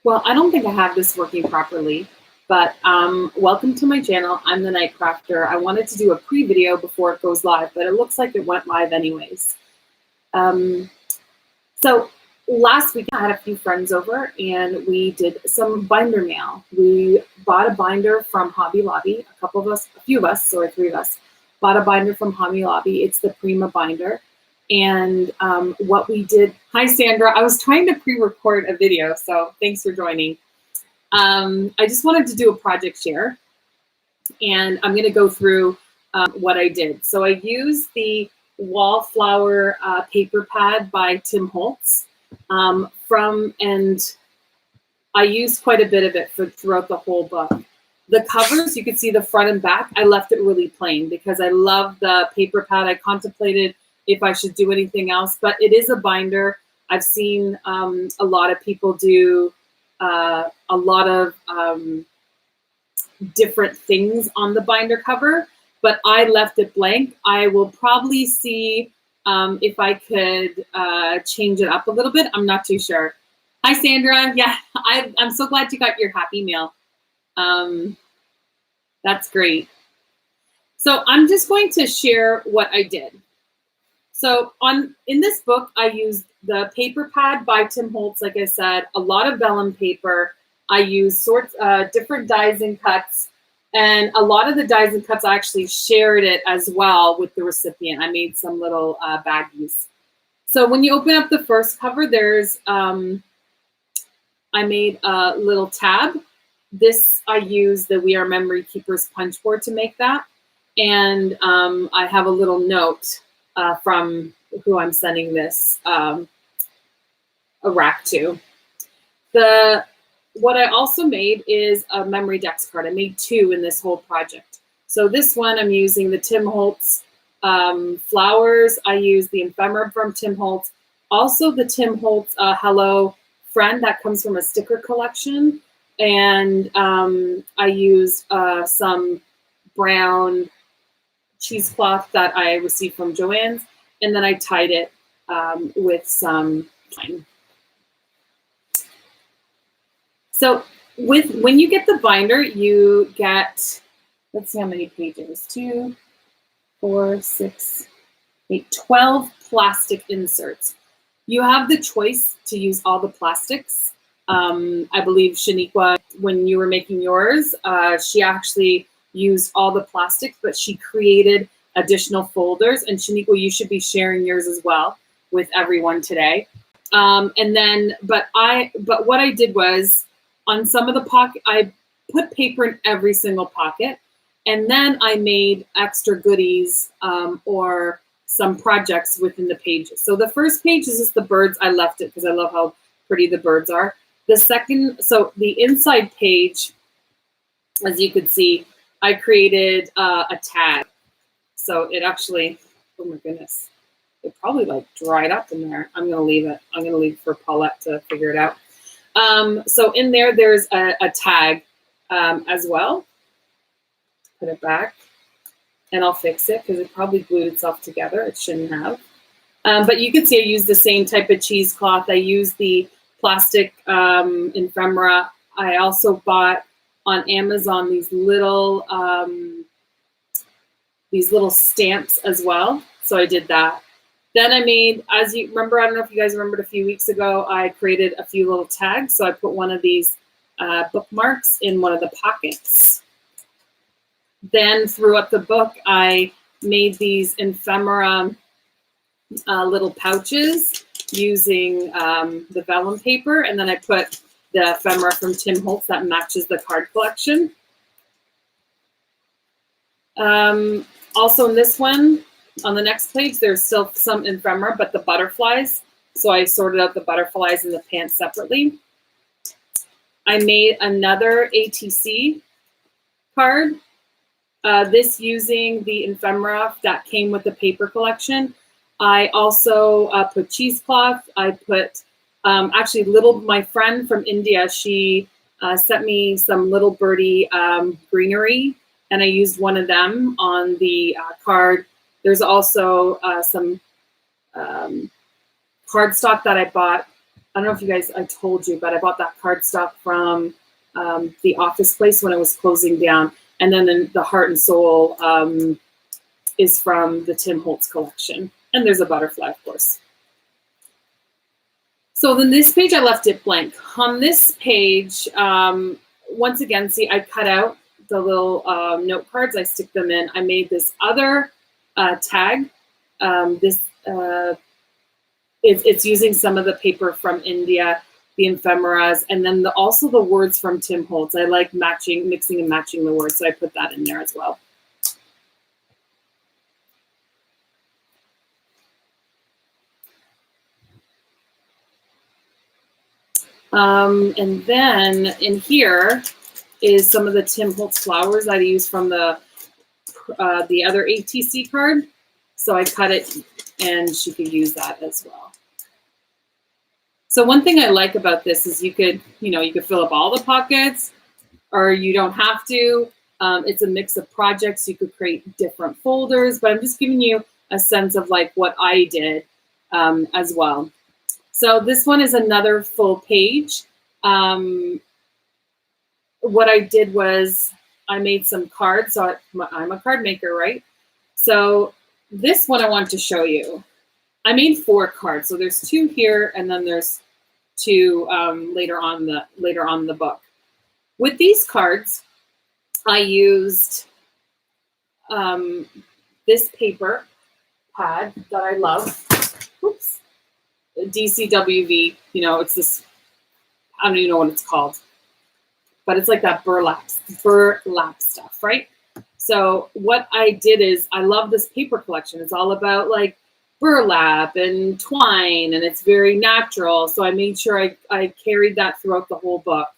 Well, I don't think I have this working properly, but welcome to my channel. I'm the Night Crafter. I wanted to do a pre-video before it goes live, but it looks like it went live anyways. Um, so last week I had a few friends over and we did some binder mail. We bought a binder from Hobby Lobby. A few of us, or three of us, bought a binder from Hobby Lobby. It's the Prima binder. And what we did, hi Sandra, I was trying to pre-record a video, so thanks for joining. I just wanted to do a project share, and I'm gonna go through what I did. So I used the Wallflower paper pad by Tim Holtz and I used quite a bit of it throughout the whole book. The covers, you can see the front and back, I left it really plain because I love the paper pad. I contemplated if I should do anything else, but it is a binder. I've seen a lot of people do a lot of different things on the binder cover, but I left it blank. I will probably see if I could change it up a little bit. I'm not too sure. Hi, Sandra. Yeah, I'm so glad you got your happy mail. That's great. So I'm just going to share what I did. So in this book, I used the paper pad by Tim Holtz, like I said, a lot of vellum paper. I used different dies and cuts, and a lot of the dies and cuts, I actually shared it as well with the recipient. I made some little baggies. So when you open up the first cover, there's, I made a little tab. This, I used the We Are Memory Keepers punch board to make that. And I have a little note from who I'm sending this a rack to. What I also made is a memory dex card. I made two in this whole project. So this one, I'm using the Tim Holtz flowers. I use the ephemera from Tim Holtz. Also the Tim Holtz Hello Friend that comes from a sticker collection. And I used some brown cheesecloth that I received from Joann's, and then I tied it with some twine. So when you get the binder, you get, let's see how many pages, 2, 4, 6, 8, 12 plastic inserts. You have the choice to use all the plastics. I believe Shaniqua, when you were making yours, she actually used all the plastics, but she created additional folders. And Shaniqua, you should be sharing yours as well with everyone today. But what I did was, on some of the pocket, I put paper in every single pocket, and then I made extra goodies or some projects within the pages. So the first page is just the birds. I left it because I love how pretty the birds are. The second, so the inside page, as you could see, I created a tag. So it actually, oh my goodness, it probably like dried up in there. I'm gonna leave it. I'm gonna leave for Paulette to figure it out. So in there, there's a tag as well. Put it back, and I'll fix it because it probably glued itself together. It shouldn't have. But you can see I used the same type of cheesecloth. I used the plastic ephemera. I also bought on Amazon these little stamps as well. So I did that. Then I made, as you remember, I don't know if you guys remembered a few weeks ago, I created a few little tags. So I put one of these bookmarks in one of the pockets. Then throughout the book, I made these ephemera little pouches using the vellum paper, and then I put the ephemera from Tim Holtz that matches the card collection. Also in this one, on the next page, there's still some ephemera, but the butterflies. So I sorted out the butterflies and the pants separately. I made another ATC card, this using the ephemera that came with the paper collection. I also put cheesecloth. I put actually my friend from India, she sent me some little birdie greenery, and I used one of them on the card. There's also some cardstock that I bought I don't know if you guys, I told you, but I bought that cardstock from the Office Place when it was closing down. And then the Heart and Soul is from the Tim Holtz collection. And there's a butterfly, of course. So then this page, I left it blank. On this page, once again, see, I cut out the little note cards. I stick them in. I made this other tag. It's using some of the paper from India, the ephemeras, and then also the words from Tim Holtz. I like mixing and matching the words, so I put that in there as well. And then in here is some of the Tim Holtz flowers that I use from the other ATC card. So I cut it, and she could use that as well. So one thing I like about this is you could fill up all the pockets, or you don't have to. It's a mix of projects. You could create different folders, but I'm just giving you a sense of like what I did as well. So this one is another full page. What I did was I made some cards. So I'm a card maker, right? So this one I want to show you. I made 4 cards. So there's 2 here, and then there's 2 later on the book. With these cards, I used this paper pad that I love. Oops. DCWV, it's this, I don't even know what it's called, but it's like that burlap stuff, right? So what I did is, I love this paper collection. It's all about like burlap and twine, and it's very natural. So I made sure I carried that throughout the whole book.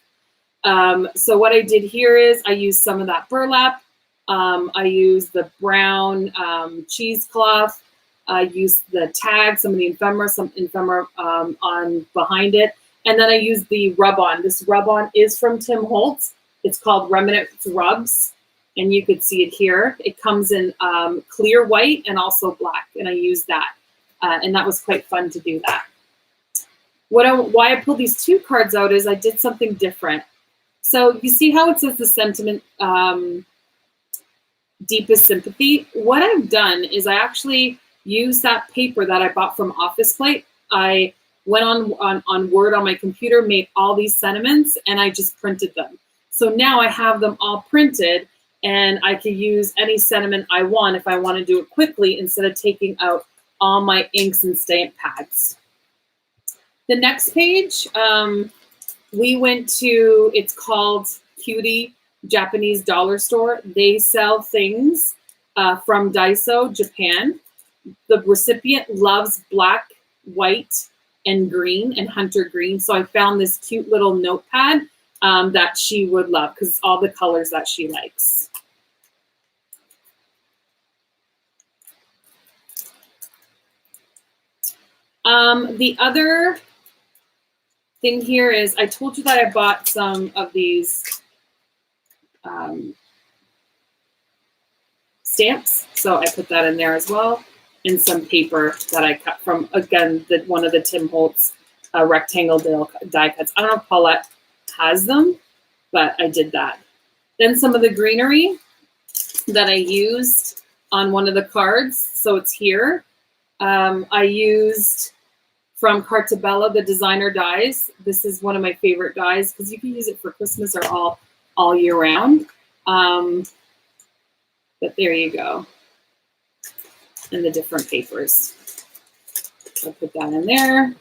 So what I did here is I used some of that burlap. I used the brown cheesecloth. I used the tag, some of the ephemera, on behind it. And then I used the rub-on. This rub-on is from Tim Holtz. It's called Remnants Rubs. And you could see it here. It comes in clear white and also black. And I used that. And that was quite fun to do that. Why I pulled these 2 cards out is I did something different. So you see how it says the sentiment, deepest sympathy? What I've done is I actually used that paper that I bought from Office Plate. I went on Word on my computer, made all these sentiments, and I just printed them. So now I have them all printed, and I can use any sentiment I want if I want to do it quickly instead of taking out all my inks and stamp pads. The next page, we went to, it's called Cutie Japanese Dollar Store. They sell things from Daiso, Japan. The recipient loves black, white, and green, and hunter green. So I found this cute little notepad that she would love because it's all the colors that she likes. The other thing here is I told you that I bought some of these stamps. So I put that in there as well. And some paper that I cut from, again, one of the Tim Holtz rectangle die cuts. I don't know if Paulette has them, but I did that. Then some of the greenery that I used on one of the cards. So it's here. I used from Cartabella, the designer dies. This is one of my favorite dies because you can use it for Christmas or all year round. But there you go. And the different papers. I'll put that in there.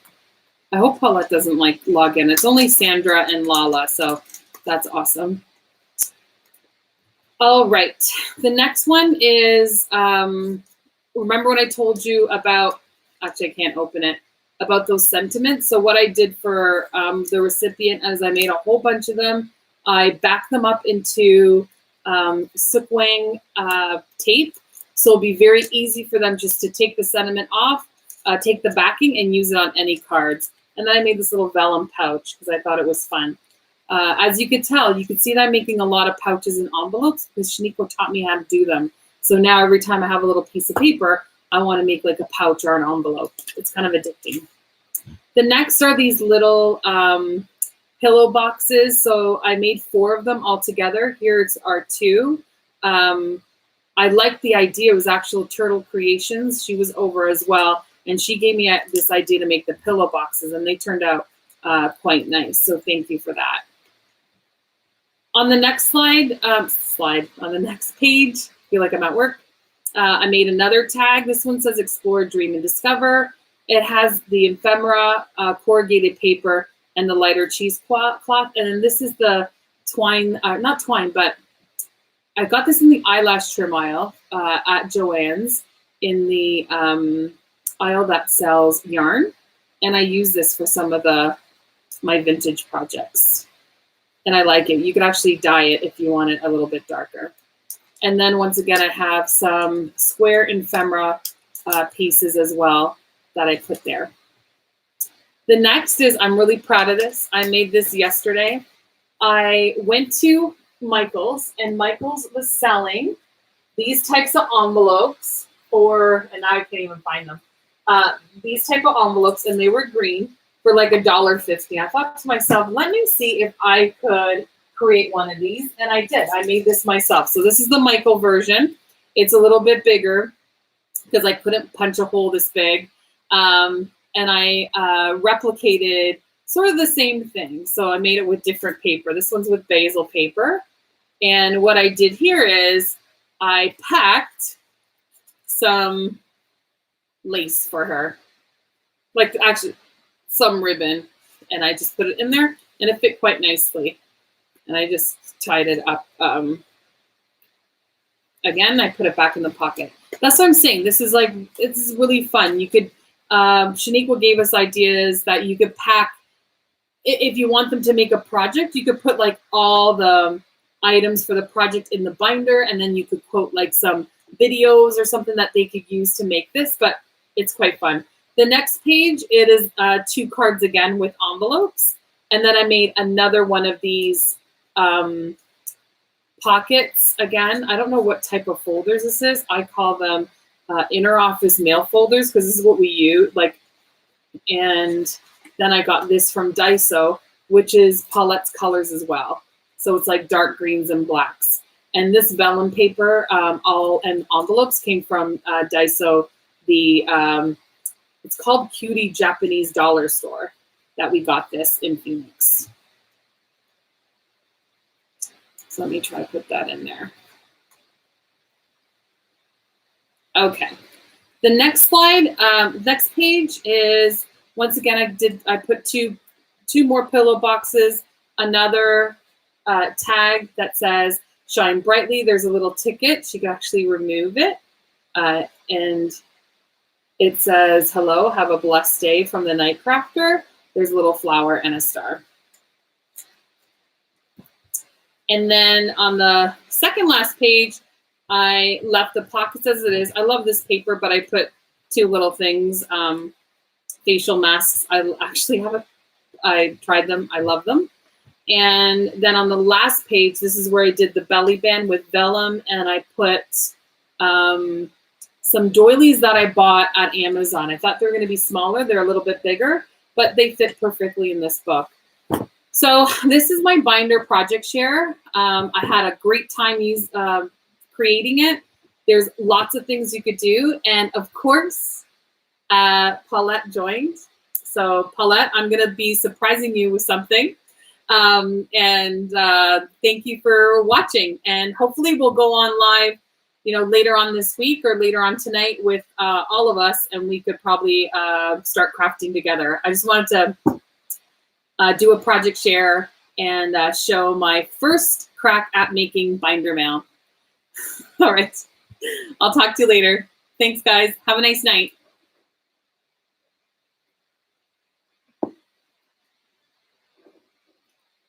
I hope Paulette doesn't log in. It's only Sandra and Lala, so that's awesome. All right, the next one is, remember when I told you about, actually I can't open it, about those sentiments. So what I did for the recipient is I made a whole bunch of them. I backed them up into Sukwang tape. So it'll be very easy for them just to take the sentiment off, take the backing, and use it on any cards. And then I made this little vellum pouch because I thought it was fun. As you could tell, you could see that I'm making a lot of pouches and envelopes because Shaniko taught me how to do them. So now every time I have a little piece of paper, I want to make like a pouch or an envelope. It's kind of addicting. The next are these little pillow boxes. So I made 4 of them all together. Here's our 2. I liked the idea. It was actual Turtle Creations. She was over as well. And she gave me this idea to make the pillow boxes, and they turned out quite nice. So thank you for that. On the next on the next page, I feel like I'm at work. I made another tag. This one says Explore, Dream, and Discover. It has the ephemera, corrugated paper, and the lighter cheesecloth. And then this is the twine, not twine, but I got this in the eyelash trim aisle at Joann's in the aisle that sells yarn. And I use this for some of my vintage projects. And I like it. You can actually dye it if you want it a little bit darker. And then once again, I have some square ephemera pieces as well that I put there. The next is, I'm really proud of this. I made this yesterday. I went to Michael's, and Michael's was selling these types of envelopes and now I can't even find them. These type of envelopes, and they were green, for like $1.50. I thought to myself, let me see if I could create one of these, and I did. I made this myself. So this is the Michael version. It's a little bit bigger because I couldn't punch a hole this big. And I replicated sort of the same thing. So I made it with different paper. This one's with basil paper. And what I did here is I packed some lace for her. Like, actually, some ribbon. And I just put it in there, and it fit quite nicely. And I just tied it up. Again, I put it back in the pocket. That's what I'm saying. This is really fun. You could, Shaniqua gave us ideas that you could pack, if you want them to make a project, you could put like all the items for the project in the binder, and then you could quote like some videos or something that they could use to make this, but it's quite fun. The next page, it is 2 cards again with envelopes. And then I made another one of these pockets again. I don't know what type of folders this is. I call them inner office mail folders because this is what we use. And then I got this from Daiso, which is Paulette's colors as well. So it's like dark greens and blacks. And this vellum paper, all and envelopes came from Daiso. It's called Cutie Japanese Dollar Store that we got this in Phoenix. So let me try to put that in there. Okay. The next slide, next page is, once again, I put two more pillow boxes, another tag that says shine brightly. There's a little ticket. You can actually remove it. And it says, hello, have a blessed day from the Night Crafter. There's a little flower and a star. And then on the second last page, I left the pockets as it is. I love this paper, but I put 2 little things, facial masks. I tried them. I love them. And then on the last page, this is where I did the belly band with vellum, and I put some doilies that I bought at Amazon. I thought they were going to be smaller. They're a little bit bigger, but they fit perfectly in this book. So this is my binder project share. I had a great time creating it. There's lots of things you could do. And of course, Paulette joined. So Paulette, I'm going to be surprising you with something. Thank you for watching. And hopefully we'll go on live, later on this week or later on tonight with all of us, and we could probably start crafting together. I just wanted to do a project share and show my first crack at making binder mail. All right. I'll talk to you later. Thanks, guys. Have a nice night.